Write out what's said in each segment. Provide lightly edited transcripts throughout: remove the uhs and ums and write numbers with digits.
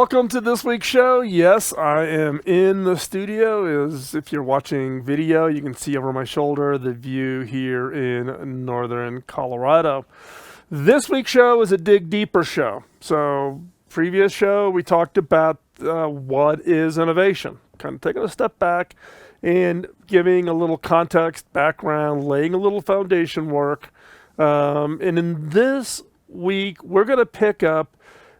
Welcome to this week's show. Yes, I am in the studio. If you're watching video, you can see over my shoulder the view here in northern Colorado. This week's show is a dig deeper show. So, previous show we talked about what is innovation, kind of taking a step back and giving a little context, background, laying a little foundation work. And in this week, we're going to pick up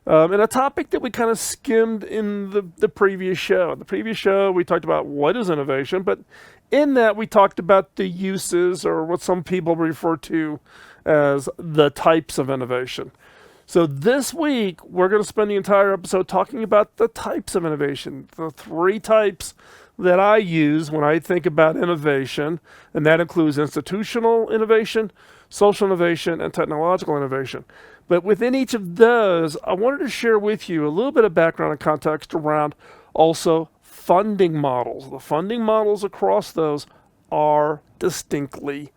and a topic that we kind of skimmed in the previous show. In the previous show, we talked about what is innovation, but in that we talked about the uses, or what some people refer to as the types of innovation. So this week, we're going to spend the entire episode talking about the types of innovation, the three types that I use when I think about innovation, and that includes institutional innovation, social innovation, and technological innovation. But within each of those, I wanted to share with you a little bit of background and context around also funding models. The funding models across those are distinctly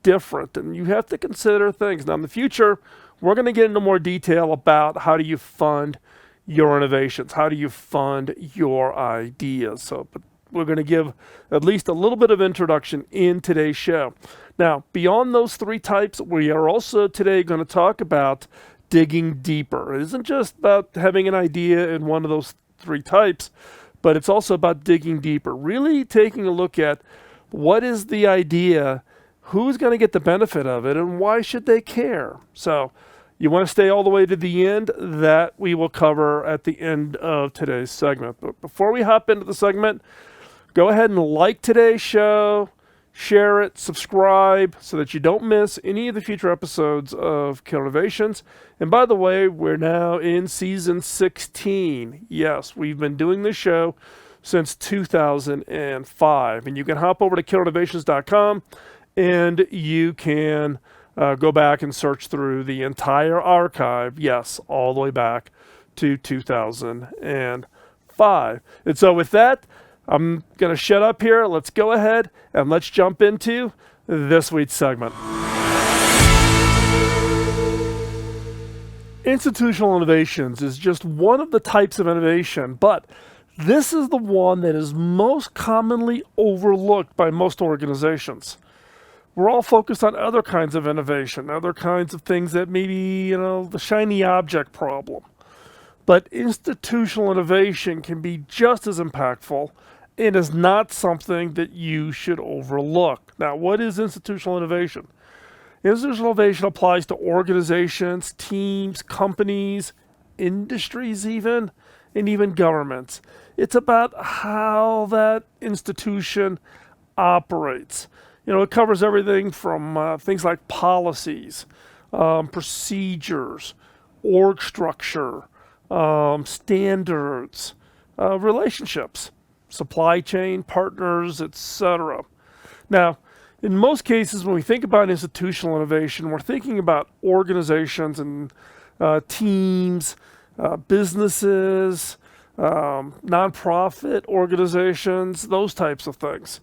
different, and you have to consider things. Now, in the future, we're going to get into more detail about how do you fund your innovations, how do you fund your ideas. But we're going to give at least a little bit of introduction in today's show. Now, beyond those three types, we are also today going to talk about digging deeper. It isn't just about having an idea in one of those three types, but it's also about digging deeper, really taking a look at what is the idea, who's going to get the benefit of it, and why should they care. So you want to stay all the way to the end? That we will cover at the end of today's segment. But before we hop into the segment, go ahead and like today's show, share it, subscribe so that you don't miss any of the future episodes of Killer Innovations. And by the way, we're now in season 16. Yes, we've been doing this show since 2005. And you can hop over to killerinnovations.com and you can go back and search through the entire archive. Yes, all the way back to 2005. And so with that, I'm going to shut up here. Let's go ahead and let's jump into this week's segment. Institutional innovations is just one of the types of innovation, but this is the one that is most commonly overlooked by most organizations. We're all focused on other kinds of innovation, other kinds of things that maybe, the shiny object problem. But institutional innovation can be just as impactful. It is not something that you should overlook. Now, what is institutional innovation? Institutional innovation applies to organizations, teams, companies, industries even, and even governments. It's about how that institution operates. It covers everything from things like policies, procedures, org structure, standards, relationships, supply chain, partners, etc. Now, in most cases, when we think about institutional innovation, we're thinking about organizations and teams, businesses, nonprofit organizations, those types of things.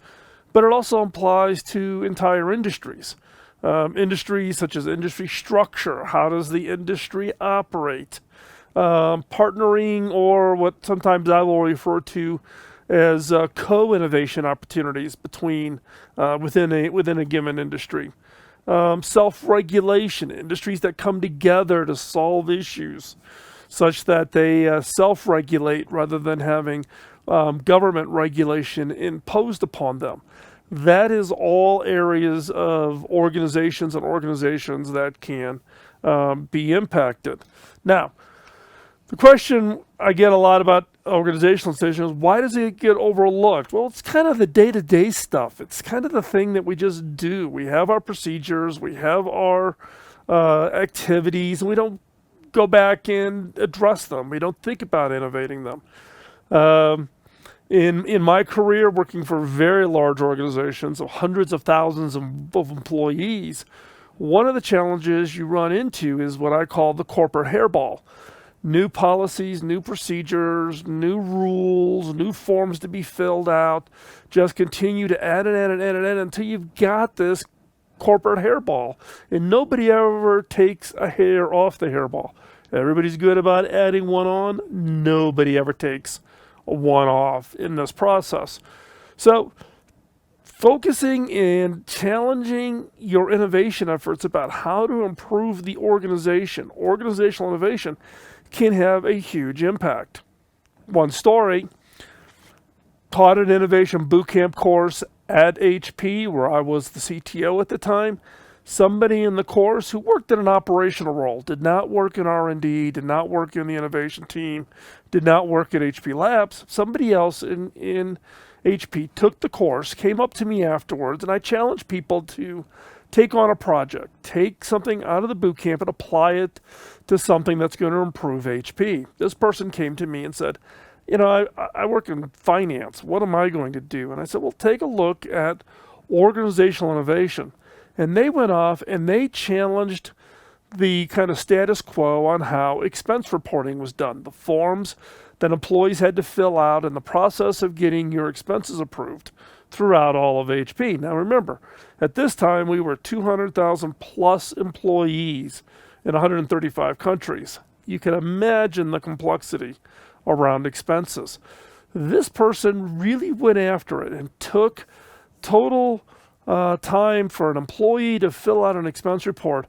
But it also applies to entire industries. Industries such as industry structure. How does the industry operate? Partnering, or what sometimes I will refer to as co-innovation opportunities within a given industry. Self-regulation, industries that come together to solve issues such that they self-regulate rather than having government regulation imposed upon them. That is all areas of organizations that can be impacted. Now, the question I get a lot about organizational decisions, why does it get overlooked? Well, it's kind of the day-to-day stuff. It's kind of the thing that we just do. We have our procedures, we have our activities, and we don't go back and address them. We don't think about innovating them. In my career, working for very large organizations of hundreds of thousands of employees, one of the challenges you run into is what I call the corporate hairball. New policies, new procedures, new rules, new forms to be filled out. Just continue to add until you've got this corporate hairball. And nobody ever takes a hair off the hairball. Everybody's good about adding one on. Nobody ever takes one off in this process. So focusing and challenging your innovation efforts about how to improve the organization, organizational innovation, can have a huge impact. One story, taught an innovation bootcamp course at HP where I was the CTO at the time. Somebody in the course who worked in an operational role, did not work in R&D, did not work in the innovation team, did not work at HP Labs. Somebody else in HP took the course, came up to me afterwards, and I challenged people to take on a project, take something out of the boot camp and apply it to something that's going to improve HP. This person came to me and said, I work in finance. What am I going to do? And I said, well, take a look at organizational innovation. And they went off and they challenged the kind of status quo on how expense reporting was done, the forms that employees had to fill out in the process of getting your expenses approved throughout all of HP. Now remember, at this time we were 200,000 plus employees in 135 countries. You can imagine the complexity around expenses. This person really went after it and took total time for an employee to fill out an expense report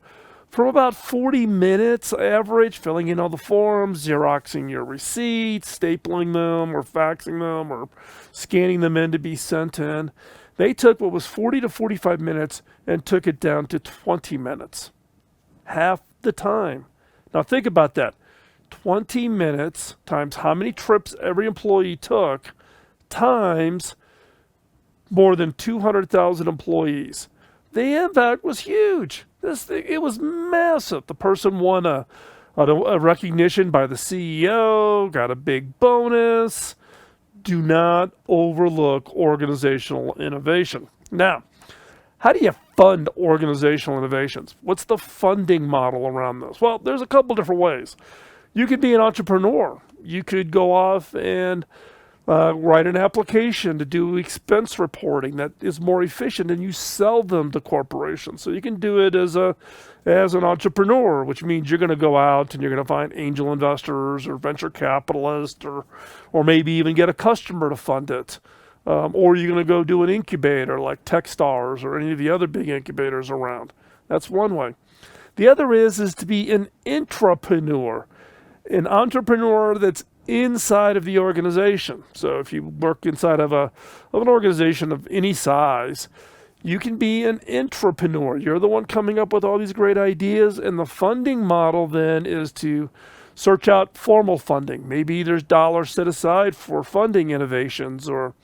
from about 40 minutes average, filling in all the forms, Xeroxing your receipts, stapling them or faxing them or scanning them in to be sent in. They took what was 40 to 45 minutes and took it down to 20 minutes. Half the time. Now think about that. 20 minutes times how many trips every employee took times more than 200,000 employees. The impact was huge. It was massive. The person won a recognition by the CEO, got a big bonus. Do not overlook organizational innovation. Now, how do you fund organizational innovations? What's the funding model around this? Well, there's a couple different ways. You could be an entrepreneur. You could go off and write an application to do expense reporting that is more efficient, and you sell them to corporations. So you can do it as an entrepreneur, which means you're going to go out and you're going to find angel investors or venture capitalists or maybe even get a customer to fund it. Or you're going to go do an incubator like Techstars or any of the other big incubators around. That's one way. The other is to be an intrapreneur, an entrepreneur that's inside of the organization. So if you work inside of an organization of any size, you can be an intrapreneur. You're the one coming up with all these great ideas, and the funding model then is to search out formal funding. Maybe there's dollars set aside for funding innovations or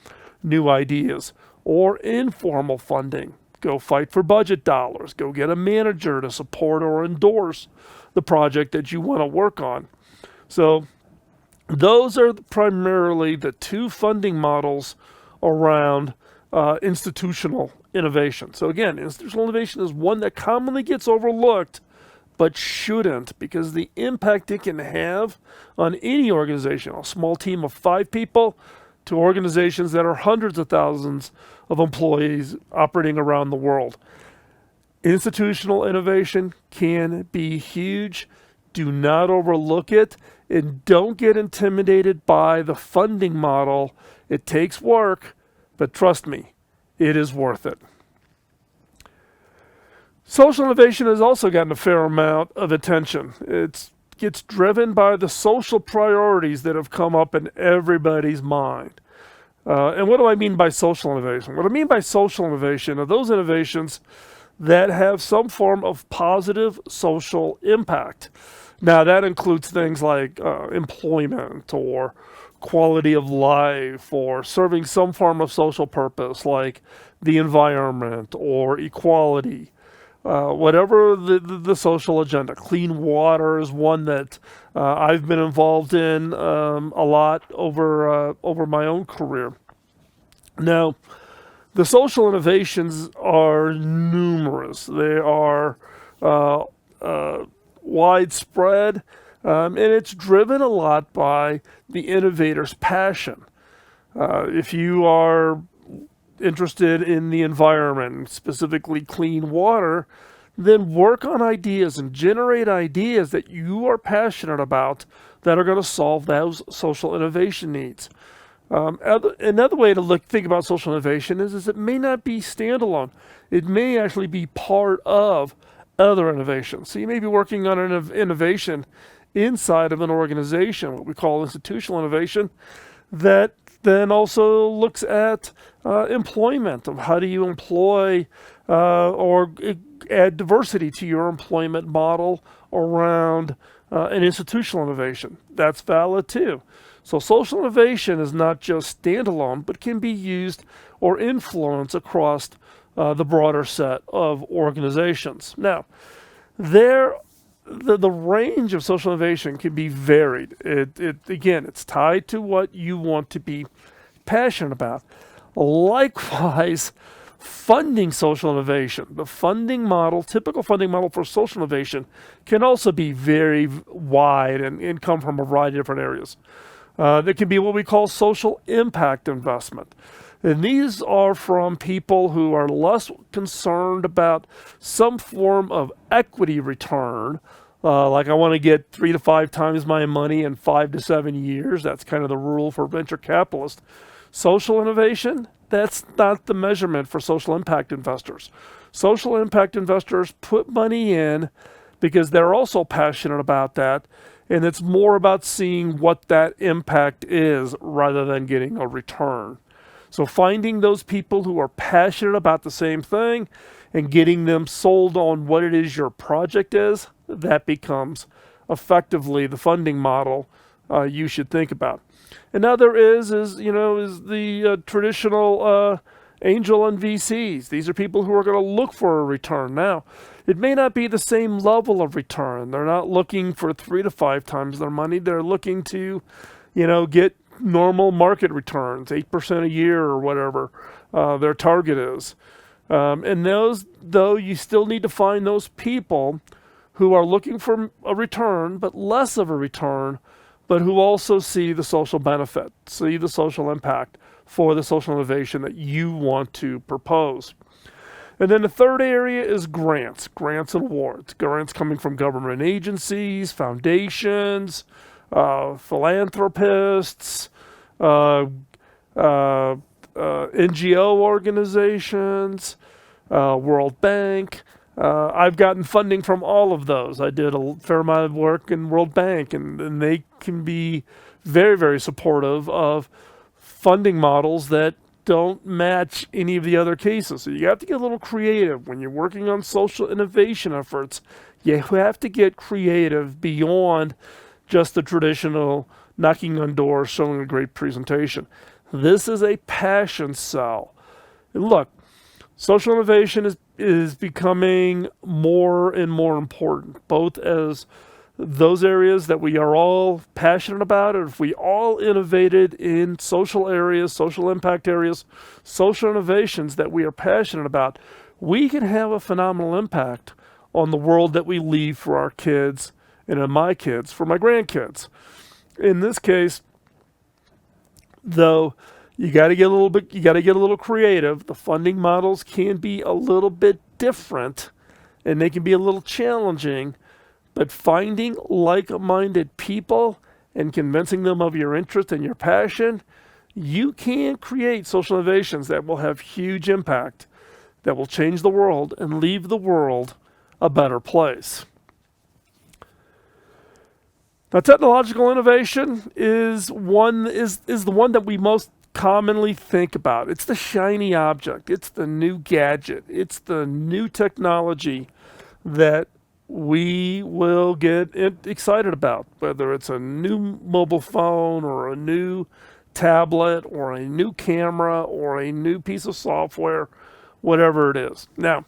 new ideas, or informal funding. Go fight for budget dollars. Go get a manager to support or endorse the project that you want to work on. So those are primarily the two funding models around institutional innovation. So again, institutional innovation is one that commonly gets overlooked, but shouldn't, because the impact it can have on any organization, a small team of 5 people to organizations that are hundreds of thousands of employees operating around the world. Institutional innovation can be huge. Do not overlook it, and don't get intimidated by the funding model. It takes work, but trust me, it is worth it. Social innovation has also gotten a fair amount of attention. It gets driven by the social priorities that have come up in everybody's mind. And what do I mean by social innovation? What I mean by social innovation are those innovations that have some form of positive social impact. Now, that includes things like employment or quality of life or serving some form of social purpose like the environment or equality, whatever the social agenda. Clean water is one that I've been involved in a lot over my own career. Now, the social innovations are numerous. They are widespread, and it's driven a lot by the innovator's passion. If you are interested in the environment, specifically clean water, then work on ideas and generate ideas that you are passionate about that are going to solve those social innovation needs. Another way to think about social innovation is it may not be standalone. It may actually be part of other innovations. So you may be working on an innovation inside of an organization, what we call institutional innovation, that then also looks at employment, of how do you employ or add diversity to your employment model around an institutional innovation. That's valid too. So social innovation is not just standalone, but can be used or influenced across the broader set of organizations. Now, the range of social innovation can be varied. Again, it's tied to what you want to be passionate about. Likewise, funding social innovation, the funding model, typical funding model for social innovation, can also be very wide and come from a variety of different areas. There can be what we call social impact investment. And these are from people who are less concerned about some form of equity return, like I want to get 3 to 5 times my money in 5 to 7 years. That's kind of the rule for venture capitalists. Social innovation, that's not the measurement for social impact investors. Social impact investors put money in because they're also passionate about that, and it's more about seeing what that impact is rather than getting a return. So finding those people who are passionate about the same thing and getting them sold on what it is your project is, that becomes effectively the funding model you should think about. Another is the traditional angel and VCs. These are people who are going to look for a return. Now, it may not be the same level of return. They're not looking for 3 to 5 times their money. They're looking to, get normal market returns, 8% a year or whatever their target is. And those, though, you still need to find those people who are looking for a return, but less of a return, but who also see the social benefit, see the social impact for the social innovation that you want to propose. And then the third area is grants and awards. Grants coming from government agencies, foundations, philanthropists, NGO organizations, World Bank. I've gotten funding from all of those. I did a fair amount of work in World Bank, and they can be very, very supportive of funding models that don't match any of the other cases. So you have to get a little creative. When you're working on social innovation efforts, you have to get creative beyond just the traditional knocking on doors, showing a great presentation. This is a passion sell. And look, social innovation is becoming more and more important, both as those areas that we are all passionate about, or if we all innovated in social areas, social impact areas, social innovations that we are passionate about, we can have a phenomenal impact on the world that we leave for our kids, and in my kids, for my grandkids. In this case, though, you got to get a little creative. The funding models can be a little bit different, and they can be a little challenging, but finding like-minded people and convincing them of your interest and your passion, you can create social innovations that will have huge impact, that will change the world and leave the world a better place. Now, technological innovation is the one that we most commonly think about. It's the shiny object. It's the new gadget. It's the new technology that we will get excited about, whether it's a new mobile phone or a new tablet or a new camera or a new piece of software, whatever it is. Now,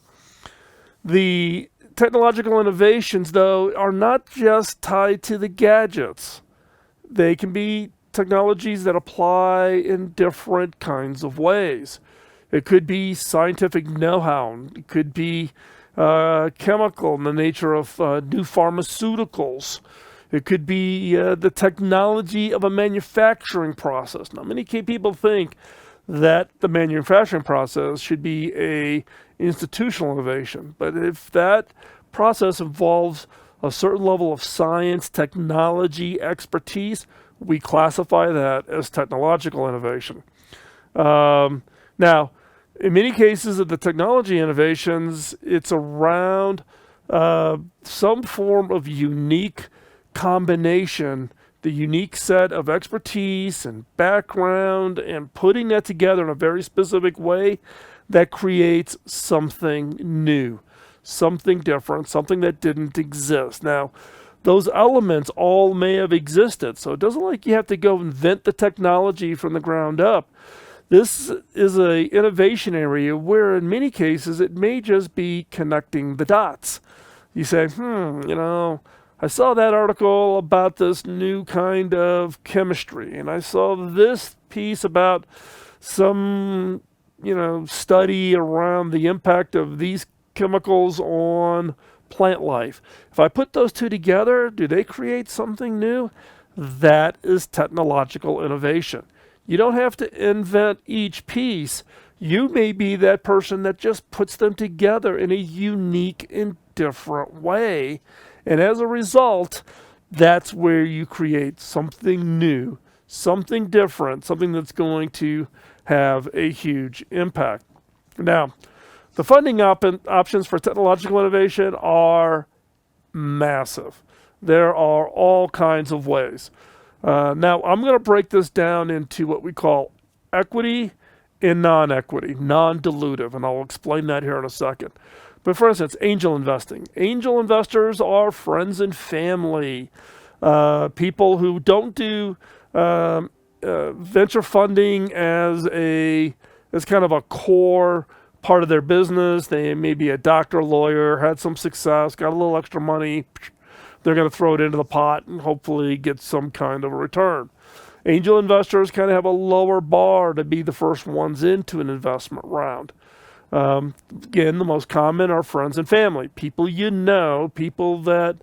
the technological innovations, though, are not just tied to the gadgets. They can be technologies that apply in different kinds of ways. It could be scientific know-how. It could be chemical in the nature of new pharmaceuticals. It could be the technology of a manufacturing process. Now, many people think that the manufacturing process should be a institutional innovation. But if that process involves a certain level of science, technology, expertise, we classify that as technological innovation. Now, in many cases of the technology innovations, it's around some form of unique combination, the unique set of expertise and background, and putting that together in a very specific way that creates something new, something different, something that didn't exist. Now, those elements all may have existed, so it doesn't like you have to go invent the technology from the ground up. This is an innovation area where in many cases it may just be connecting the dots. You say, I saw that article about this new kind of chemistry, and I saw this piece about some, study around the impact of these chemicals on plant life. If I put those two together, do they create something new? That is technological innovation. You don't have to invent each piece. You may be that person that just puts them together in a unique and different way. And as a result, that's where you create something new, something different, something that's going to have a huge impact. Now, the funding options for technological innovation are massive. There are all kinds of ways. Now, I'm going to break this down into what we call equity and non-equity, non-dilutive, and I'll explain that here in a second. But for instance, angel investing. Angel investors are friends and family, people who don't do venture funding as kind of a core part of their business. They may be a doctor, lawyer, had some success, got a little extra money. They're going to throw it into the pot and hopefully get some kind of a return. Angel investors kind of have a lower bar to be the first ones into an investment round. Again, the most common are friends and family, people you know, people that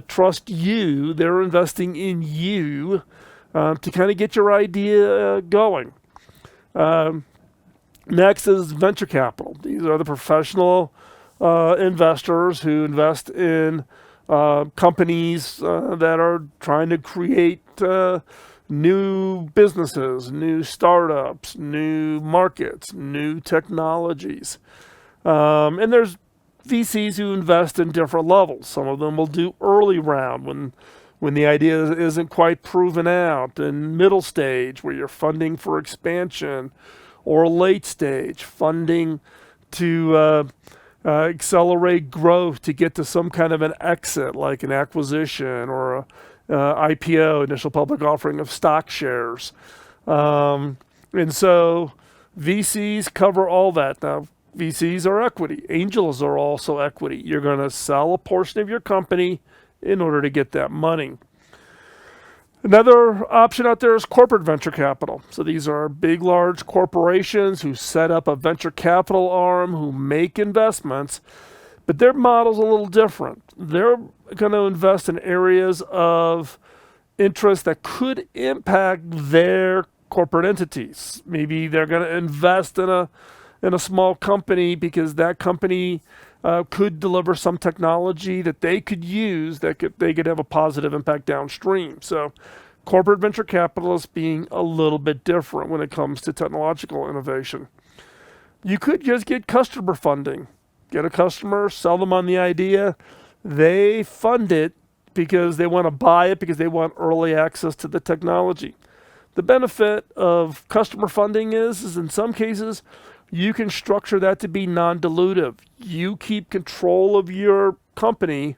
trust you. They're investing in you to kind of get your idea going. Next is venture capital. These are the professional investors who invest in companies that are trying to create new businesses, new startups, new markets, new technologies. And there's VCs who invest in different levels. Some of them will do early round when the idea isn't quite proven out, and middle stage where you're funding for expansion, or late stage funding to accelerate growth to get to some kind of an exit, like an acquisition or a IPO, initial public offering of stock shares. And so VCs cover all that. Now, VCs are equity. Angels are also equity. You're going to sell a portion of your company in order to get that money. Another option out there is corporate venture capital. So these are big, large corporations who set up a venture capital arm, who make investments, but their model's a little different. They're going to invest in areas of interest that could impact their corporate entities. Maybe they're going to invest in a small company because that company could deliver some technology that they could use they could have a positive impact downstream. So corporate venture capitalists being a little bit different when it comes to technological innovation. You could just get customer funding. Get a customer, sell them on the idea. They fund it because they want to buy it, because they want early access to the technology. The benefit of customer funding is in some cases, you can structure that to be non-dilutive. You keep control of your company,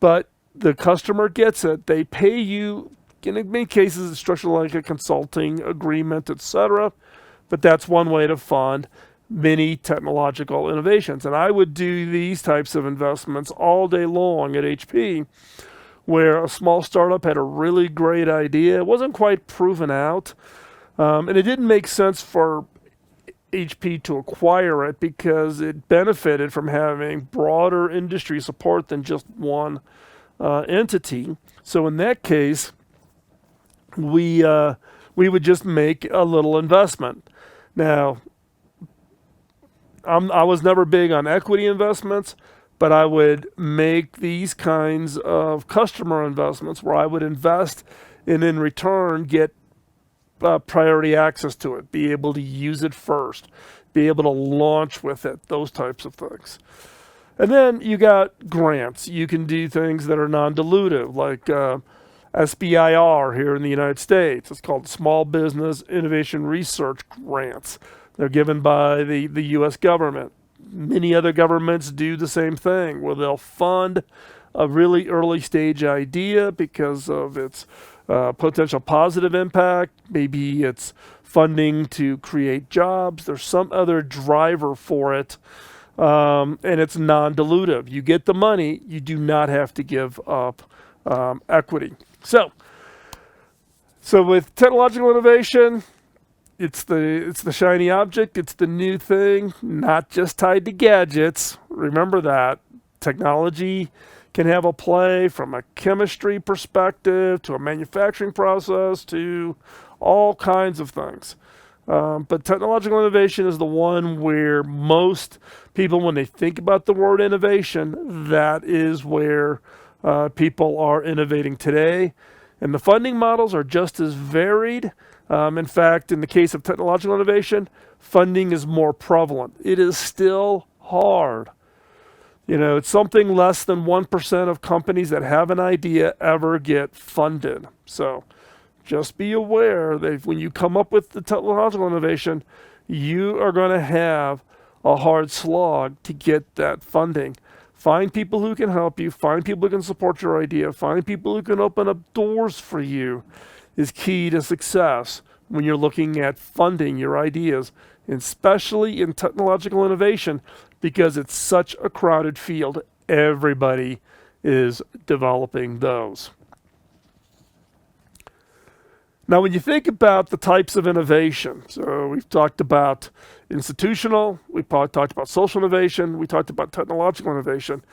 but the customer gets it. They pay you. In many cases, it's structured like a consulting agreement, etc. But that's one way to fund many technological innovations. And I would do these types of investments all day long at HP, where a small startup had a really great idea. It wasn't quite proven out, and it didn't make sense for HP to acquire it because it benefited from having broader industry support than just one entity. So in that case, we would just make a little investment. Now, I was never big on equity investments, but I would make these kinds of customer investments where I would invest and in return get priority access to it, be able to use it first, be able to launch with it, those types of things. And then you got grants. You can do things that are non-dilutive, like SBIR here in the United States. It's called Small Business Innovation Research Grants. They're given by the U.S. government. Many other governments do the same thing, where they'll fund a really early stage idea because of its potential positive impact. Maybe it's funding to create jobs. There's some other driver for it. And it's non-dilutive. You get the money, you do not have to give up equity. So with technological innovation, it's the shiny object, it's the new thing, not just tied to gadgets. Remember that. Technology can have a play from a chemistry perspective to a manufacturing process to all kinds of things. But technological innovation is the one where most people, when they think about the word innovation, that is where people are innovating today. And the funding models are just as varied. In fact, in the case of technological innovation, funding is more prevalent. It is still hard. It's something less than 1% of companies that have an idea ever get funded. So just be aware that when you come up with the technological innovation, you are going to have a hard slog to get that funding. Find people who can help you. Find people who can support your idea. Find people who can open up doors for you is key to success when you're looking at funding your ideas, especially in technological innovation, because it's such a crowded field. Everybody is developing those. Now, when you think about the types of innovation, so we've talked about institutional, we've talked about social innovation, we talked about technological innovation.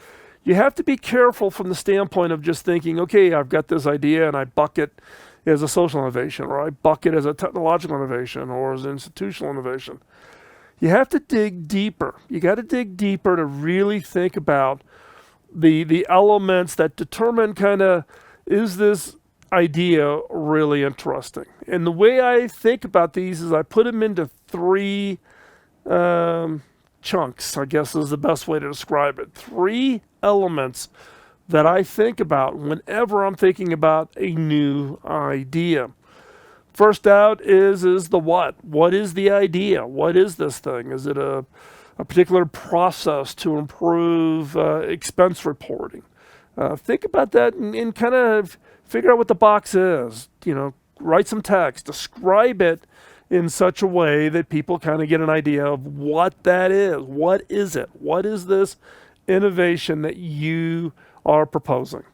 You have to be careful from the standpoint of just thinking, okay, I've got this idea and I buck it as a social innovation, or I buck it as a technological innovation, or as an institutional innovation. You have to dig deeper. You got to dig deeper to really think about the elements that determine kind of, is this idea really interesting? And the way I think about these is I put them into three chunks, I guess is the best way to describe it. Three elements that I think about whenever I'm thinking about a new idea. First out is the what. What is the idea? What is this thing? Is it a particular process to improve expense reporting? Think about that and kind of figure out what the box is. Write some text, describe it in such a way that people kind of get an idea of what that is. What is it? What is this innovation that you are proposing?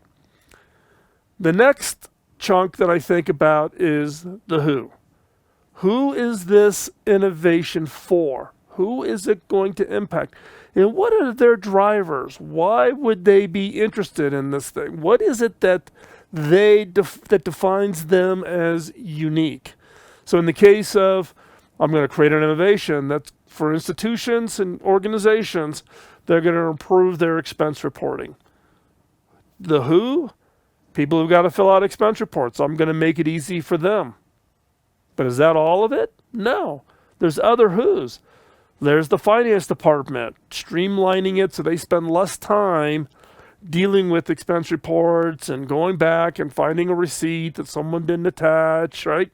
The next chunk that I think about is the who. Who is this innovation for? Who is it going to impact? And what are their drivers? Why would they be interested in this thing? What is it that that defines them as unique? So in the case of, I'm going to create an innovation that's for institutions and organizations, they're going to improve their expense reporting. The who? People who've got to fill out expense reports. I'm going to make it easy for them. But is that all of it? No. There's other who's. There's the finance department, streamlining it so they spend less time dealing with expense reports and going back and finding a receipt that someone didn't attach, right?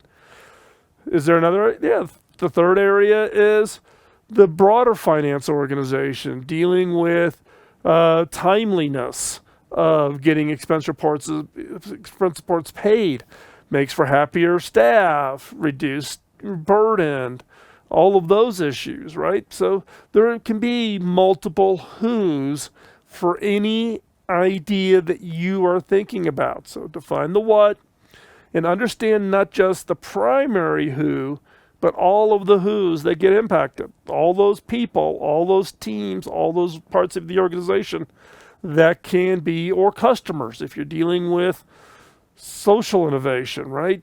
Is there another? Yeah. The third area is the broader finance organization dealing with timeliness of getting expense reports paid. Makes for happier staff, reduced burden, all of those issues, right? So there can be multiple who's for any idea that you are thinking about. So define the what and understand not just the primary who, but all of the who's that get impacted. All those people, all those teams, all those parts of the organization that can be, or customers if you're dealing with Social innovation, right?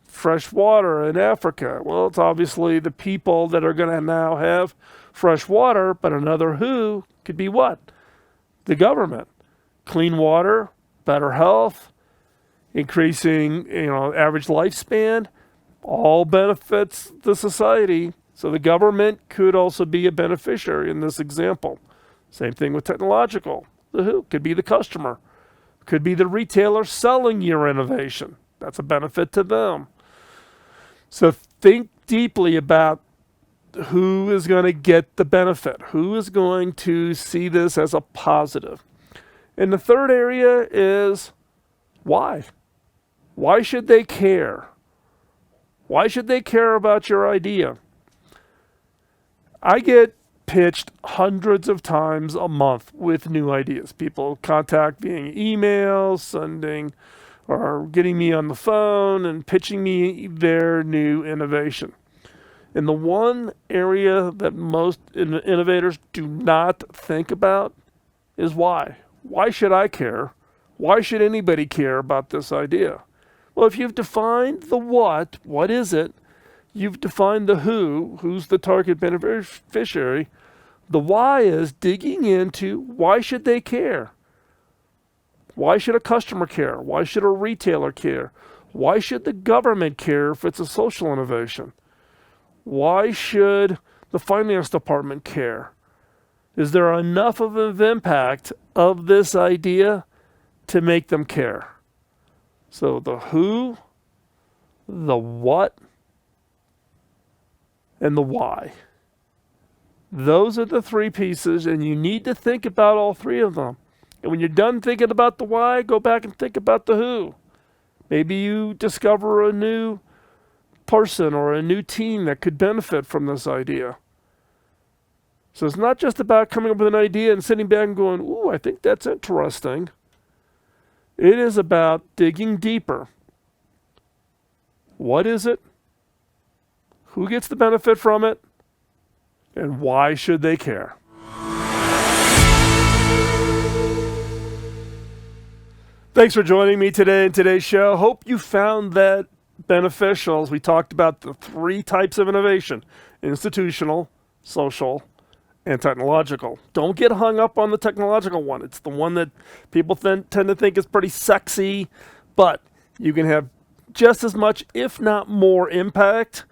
Fresh water in Africa. Well, it's obviously the people that are going to now have fresh water, but another who could be what? The government. Clean water, better health, increasing, average lifespan, all benefits the society. So the government could also be a beneficiary in this example. Same thing with technological. The who could be the customer, could be the retailer selling your innovation. That's a benefit to them. So think deeply about who is going to get the benefit, who is going to see this as a positive. And the third area is why. Why should they care? Why should they care about your idea? I get pitched hundreds of times a month with new ideas. People contact via email, sending, or getting me on the phone and pitching me their new innovation. And the one area that most innovators do not think about is why. Why should I care? Why should anybody care about this idea? Well, if you've defined the what is it? You've defined the who's the target beneficiary. The why is digging into why should they care? Why should a customer care? Why should a retailer care? Why should the government care if it's a social innovation? Why should the finance department care? Is there enough of an impact of this idea to make them care? So the who, the what, and the why. Those are the three pieces, and you need to think about all three of them. And when you're done thinking about the why, go back and think about the who. Maybe you discover a new person or a new team that could benefit from this idea. So it's not just about coming up with an idea and sitting back and going, ooh, I think that's interesting. It is about digging deeper. What is it? Who gets the benefit from it? And why should they care? Thanks for joining me today in today's show. Hope you found that beneficial as we talked about the three types of innovation: institutional, social, and technological. Don't get hung up on the technological one. It's the one that people tend to think is pretty sexy, but you can have just as much, if not more, impact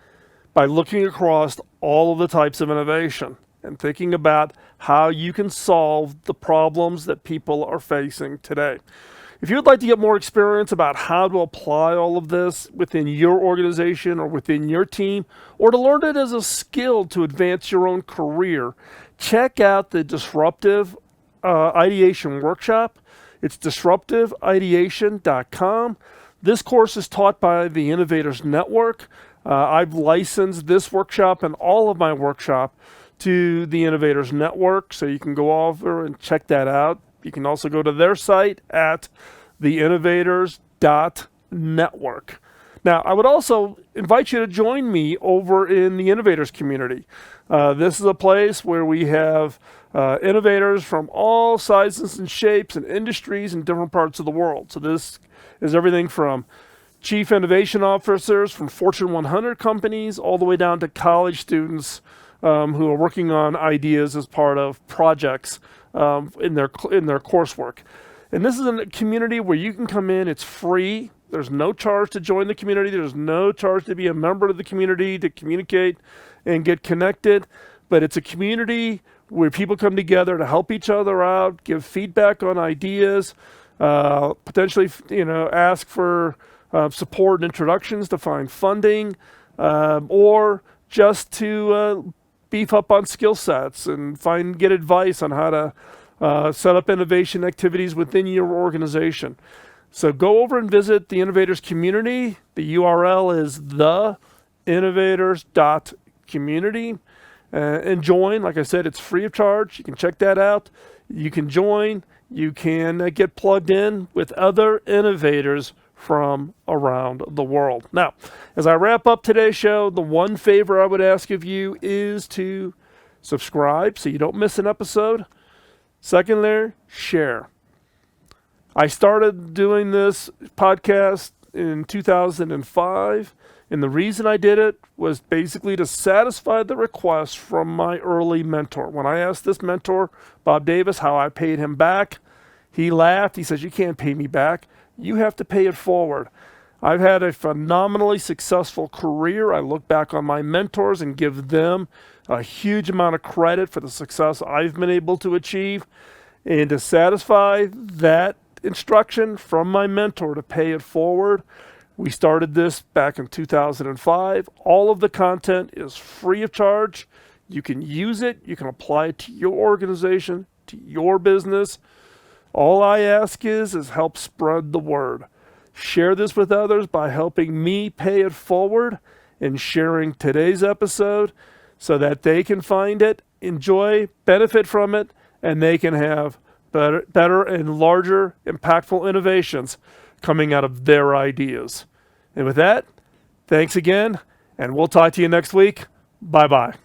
by looking across all of the types of innovation and thinking about how you can solve the problems that people are facing today. If you would like to get more experience about how to apply all of this within your organization or within your team, or to learn it as a skill to advance your own career, check out the Disruptive Ideation Workshop. It's disruptiveideation.com. This course is taught by the Innovators Network. I've licensed this workshop and all of my workshop to the Innovators Network, so you can go over and check that out. You can also go to their site at theinnovators.network. Now, I would also invite you to join me over in the Innovators community. This is a place where we have innovators from all sizes and shapes and industries in different parts of the world. So this is everything from chief innovation officers from Fortune 100 companies all the way down to college students who are working on ideas as part of projects in their coursework. And this is a community where you can come in. It's free. There's no charge to join the community. There's no charge to be a member of the community, to communicate and get connected. But it's a community where people come together to help each other out, give feedback on ideas, potentially, ask for support and introductions to find funding, or just to beef up on skill sets and get advice on how to set up innovation activities within your organization. So go over and visit the Innovators community. The URL is theinnovators.community. And join. Like I said, it's free of charge. You can check that out. You can join. You can get plugged in with other innovators from around the world. Now, as I wrap up today's show, the one favor I would ask of you is to subscribe so you don't miss an episode. Secondly, share. I started doing this podcast in 2005, and the reason I did it was basically to satisfy the request from my early mentor. When I asked this mentor, Bob Davis, how I paid him back, he laughed. He says, "You can't pay me back. You have to pay it forward." I've had a phenomenally successful career. I look back on my mentors and give them a huge amount of credit for the success I've been able to achieve. And to satisfy that instruction from my mentor to pay it forward, we started this back in 2005. All of the content is free of charge. You can use it. You can apply it to your organization, to your business. All I ask is help spread the word. Share this with others by helping me pay it forward and sharing today's episode so that they can find it, enjoy, benefit from it, and they can have better and larger, impactful innovations coming out of their ideas. And with that, thanks again, and we'll talk to you next week. Bye-bye.